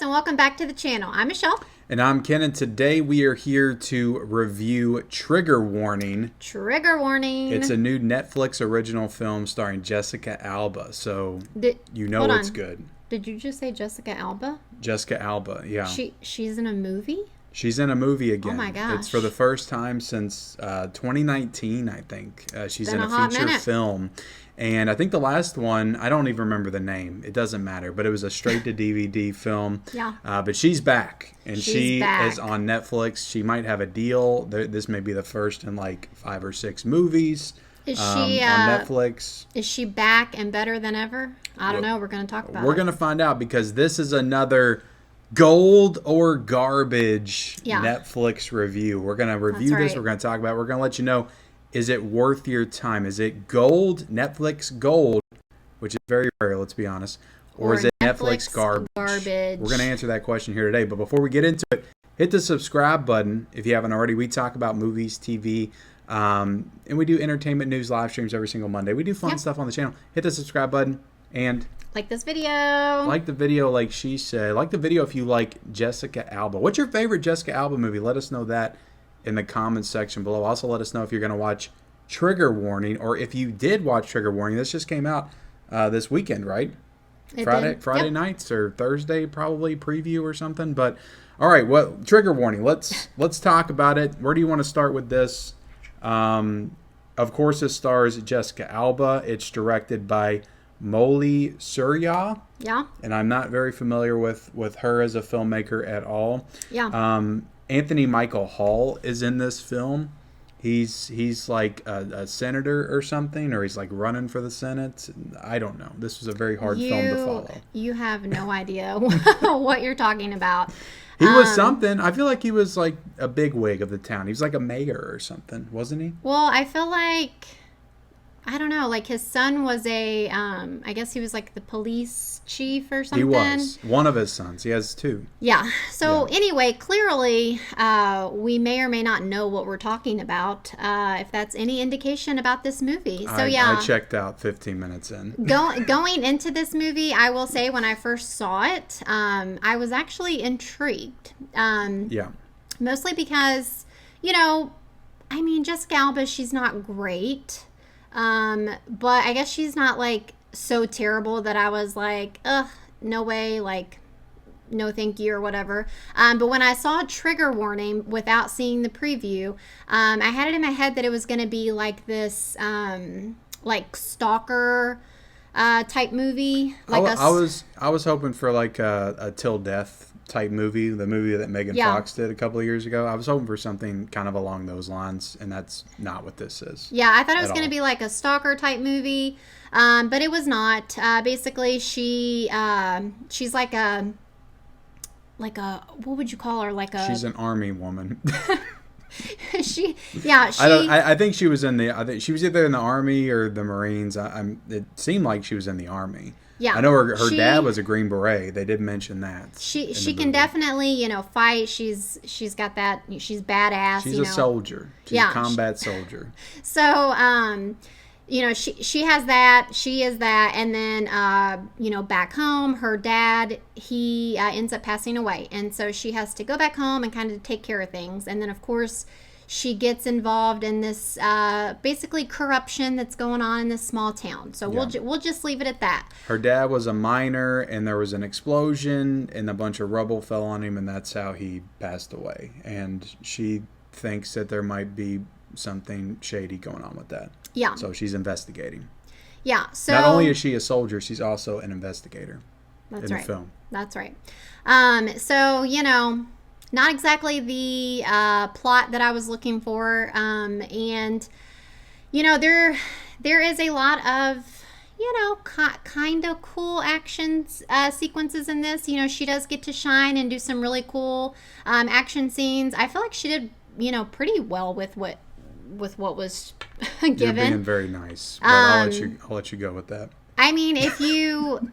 and welcome back to the channel. I'm Michelle. And I'm Ken, and today we are here to review Trigger Warning. Trigger Warning. It's a new Netflix original film starring Jessica Alba, so you know it's good. Did you just say Jessica Alba? Jessica Alba, yeah. She's in a movie? She's in a movie again. Oh my gosh. It's for the first time since 2019, I think. She's in a feature film. And I think the last one, I don't even remember the name. It doesn't matter. But it was a straight-to-DVD film. Yeah. But she's back. And she back. is on Netflix. She might have a deal. This may be the first in like 5 or 6 movies Is she on Netflix. Is she back and better than ever? I don't know. We're going to talk about it. We're going to find out because this is another gold or garbage Netflix review. We're going to review this. We're going to talk about it. We're going to let you know, is it worth your time? Is it gold, Netflix gold, which is very rare, let's be honest, or is it Netflix garbage? We're going to answer that question here today. But before we get into it, hit the subscribe button if you haven't already. We talk about movies, TV, and we do entertainment news live streams every single Monday. We do fun stuff on the channel. Hit the subscribe button and like this video. Like the video, like she said. Like the video if you like Jessica Alba. What's your favorite Jessica Alba movie? Let us know that in the comments section below. Also, let us know if you're going to watch Trigger Warning, or if you did watch Trigger Warning. This just came out this weekend, right? Friday nights or Thursday, probably preview or something. But all right, well, Trigger Warning. Let's talk about it. Where do you want to start with this? Of course, it stars Jessica Alba. It's directed by Molly Surya. Yeah. And I'm not very familiar with her as a filmmaker at all. Yeah. Anthony Michael Hall is in this film. He's like a senator or something, or he's like running for the Senate. I don't know. This was a very hard film to follow. You have no idea what you're talking about. He was something. I feel like he was like a bigwig of the town. He was like a mayor or something, wasn't he? Well, I feel like, I don't know, like his son was I guess he was like the police chief or something. He was. One of his sons. He has 2. Yeah. So anyway, clearly we may or may not know what we're talking about, if that's any indication about this movie. So I checked out 15 minutes in. Going into this movie, I will say when I first saw it, I was actually intrigued. Mostly because, I mean, Jessica Alba, she's not great. But I guess she's not like so terrible that I was like, ugh, no way, like, no thank you or whatever. But when I saw Trigger Warning without seeing the preview, I had it in my head that it was going to be like this, like stalker, type movie. Like I was hoping for like a Till Death type movie, the movie that Megan Fox did a couple of years ago. I was hoping for something kind of along those lines, and that's not what this is. Yeah, I thought it was going to be like a stalker type movie, but it was not. Basically, she's like a what would you call her? She's an army woman. I think she was in the. I think she was either in the army or the Marines. It seemed like she was in the army. Yeah, I know her dad was a Green Beret. They did mention that. She can definitely, fight. She's got that. She's badass. She's a soldier. She's a combat soldier. So, she has that. She is that. And then, back home, her dad, he ends up passing away. And so she has to go back home and kind of take care of things. And then, of course, she gets involved in this basically corruption that's going on in this small town. So we'll just leave it at that. Her dad was a miner, and there was an explosion, and a bunch of rubble fell on him, and that's how he passed away. And she thinks that there might be something shady going on with that. Yeah. So she's investigating. Yeah. So not only is she a soldier, she's also an investigator in the film. That's right. So, not exactly the plot that I was looking for. And, there is a lot of, kind of cool action sequences in this. She does get to shine and do some really cool action scenes. I feel like she did, pretty well with what was given. You're being very nice, but I'll let you go with that. I mean, if you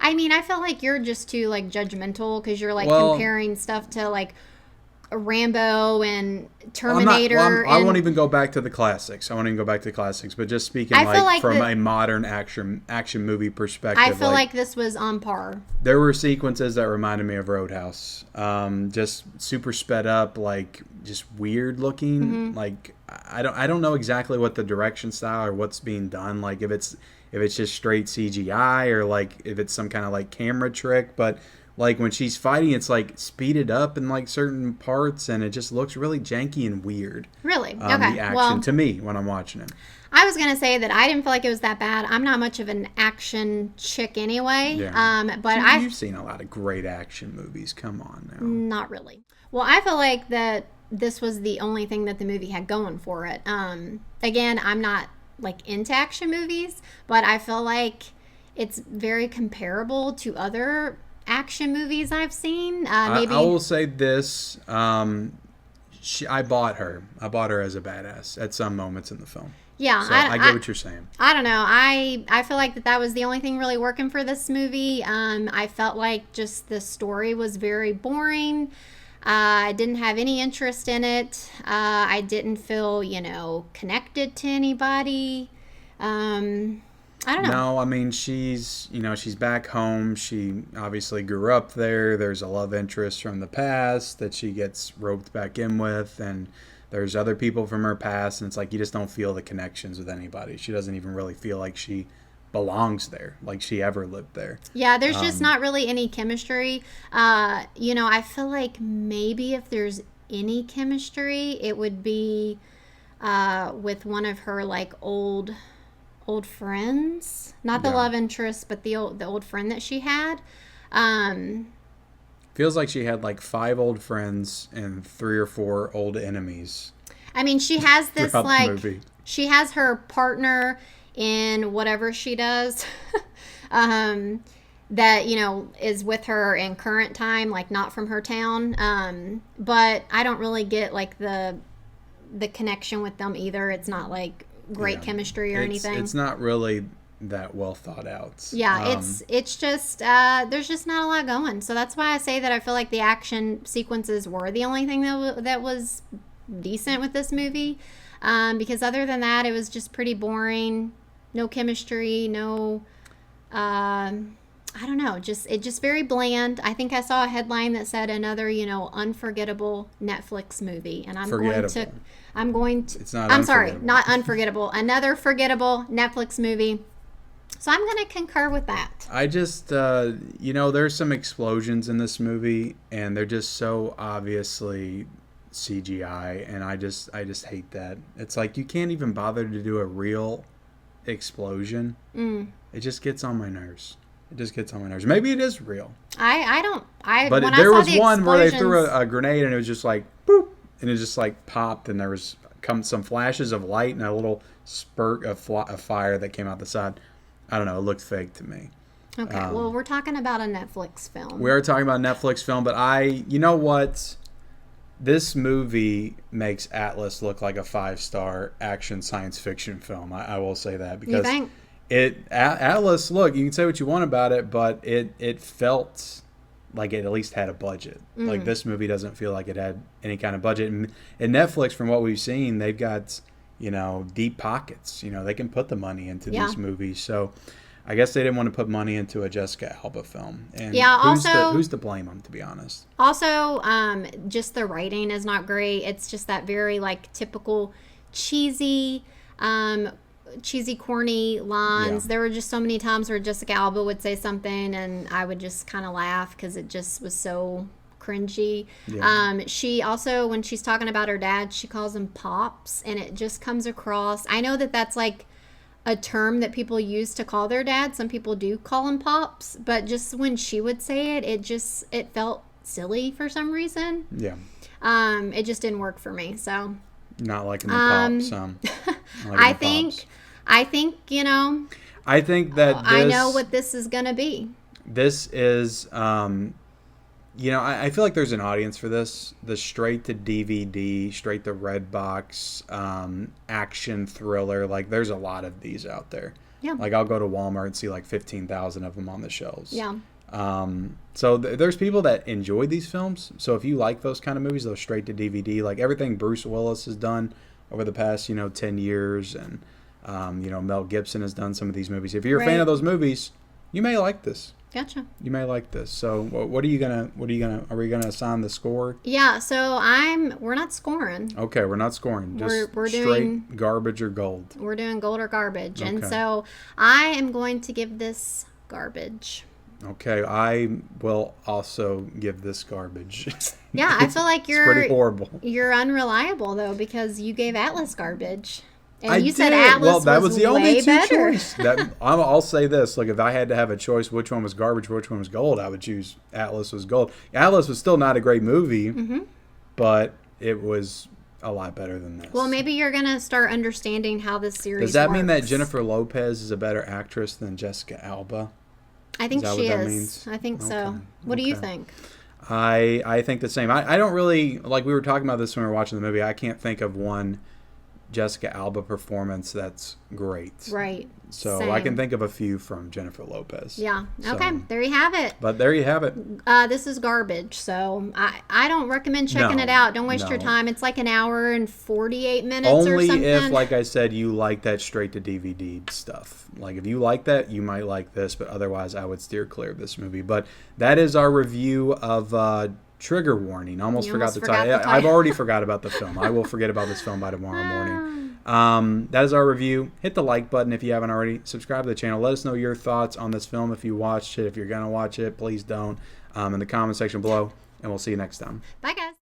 I feel like you're just too like judgmental because you're like comparing stuff to like Rambo and Terminator. I won't even go back to the classics. But just speaking from a modern action movie perspective. I feel like this was on par. There were sequences that reminded me of Roadhouse. Just super sped up, like just weird looking. Mm-hmm. Like I don't know exactly what the direction style or what's being done. Like if it's just straight CGI or like if it's some kind of like camera trick, but like when she's fighting, it's like speeded up in like certain parts, and it just looks really janky and weird. Really? Okay. The action to me when I'm watching it. I was gonna say that I didn't feel like it was that bad. I'm not much of an action chick anyway. Yeah. But you've seen a lot of great action movies. Come on now. Not really. Well, I feel like that this was the only thing that the movie had going for it. Again, I'm not like into action movies, but I feel like it's very comparable to other action movies I've seen. Maybe I will say this: I bought her as a badass at some moments in the film. Yeah, so I get what you're saying. I don't know. I feel like that was the only thing really working for this movie. I felt like just the story was very boring. I didn't have any interest in it. I didn't feel, connected to anybody. I don't know. No, I mean, she's back home. She obviously grew up there. There's a love interest from the past that she gets roped back in with, and there's other people from her past, and it's like you just don't feel the connections with anybody. She doesn't even really feel like she belongs there, like she ever lived there. Yeah, there's just not really any chemistry. I feel like maybe if there's any chemistry, it would be with one of her like old friends, not the love interest, but the old friend that she had. Feels like she had like 5 old friends and 3 or 4 old enemies. I mean, she has this like she has her partner in whatever she does, that is with her in current time, like not from her town. But I don't really get like the connection with them either. It's not like great chemistry or anything. It's not really that well thought out. Yeah, it's just there's just not a lot going. So that's why I say that I feel like the action sequences were the only thing that was decent with this movie. Because other than that, it was just pretty boring. No chemistry, no I don't know, just very bland. I think I saw a headline that said another, unforgettable Netflix movie, and I'm sorry, not unforgettable. Another forgettable Netflix movie. So I'm going to concur with that. I just, there's some explosions in this movie, and they're just so obviously CGI, and I just hate that. It's like you can't even bother to do a real explosion. It just gets on my nerves. Maybe it is real. But there was one where they threw a grenade, and it was just like boop, and it just like popped, and there was some flashes of light and a little spurt of fire that came out the side. I don't know. It looked fake to me. Okay. Well, we're talking about a Netflix film. We are talking about a Netflix film, but you know what? This movie makes Atlas look like a 5-star action science fiction film. I will say that because you think? Atlas, look, you can say what you want about it, but it felt like it at least had a budget. Like this movie doesn't feel like it had any kind of budget. And Netflix, from what we've seen, they've got deep pockets. They can put the money into these movies. So I guess they didn't want to put money into a Jessica Alba film. And who's to blame them, to be honest? Also, just the writing is not great. It's just that very like typical cheesy, corny lines. There were just so many times where Jessica Alba would say something and I would just kind of laugh because it just was so cringy. She also, when she's talking about her dad, she calls him Pops, and it just comes across, I know that that's like a term that people use to call their dad. Some people do call him Pops, but just when she would say it, it felt silly for some reason. It just didn't work for me. So not liking the Pops. I think I think that I know what this is gonna be. This is I feel like there's an audience for this. The straight to DVD, straight to Redbox, action thriller. Like there's a lot of these out there. Yeah. Like I'll go to Walmart and see like 15,000 of them on the shelves. Yeah. So there's people that enjoy these films. So if you like those kind of movies, those straight to DVD, like everything Bruce Willis has done over the past 10 years, and Mel Gibson has done some of these movies. If you're a fan of those movies, you may like this. Gotcha. You may like this. So are we gonna assign the score? Yeah, so we're not scoring. Okay, we're not scoring. Just we're straight doing garbage or gold. We're doing gold or garbage. Okay. And so I am going to give this garbage. Okay, I will also give this garbage. Yeah, I feel like you're pretty horrible. You're unreliable though, because you gave Atlas garbage. And I you did. said Atlas that was the only two better. choice. I'll say this: like, if I had to have a choice, which one was garbage, which one was gold, I would choose Atlas was gold. Atlas was still not a great movie, but it was a lot better than this. Well, maybe you're gonna start understanding how this series. Does that works. mean that Jennifer Lopez is a better actress than Jessica Alba? I think she is. Means? I think so. What do you think? I think the same. I don't really, like we were talking about this when we were watching the movie. I can't think of one Jessica Alba performance that's great. Right. So Same. I can think of a few from Jennifer Lopez. Yeah. Okay. There you have it. But there you have it. This is garbage. So I don't recommend checking it out. Don't waste your time. It's like an hour and 48 minutes or something. Only if, like I said, you like that straight to DVD stuff. Like if you like that, you might like this. But otherwise, I would steer clear of this movie. But that is our review of Trigger Warning. Almost forgot the title. I've already forgot about the film. I will forget about this film by tomorrow morning. That is our review. Hit the like button if you haven't already. Subscribe to the channel. Let us know your thoughts on this film. If you watched it, if you're going to watch it, please don't. In the comment section below. And we'll see you next time. Bye, guys.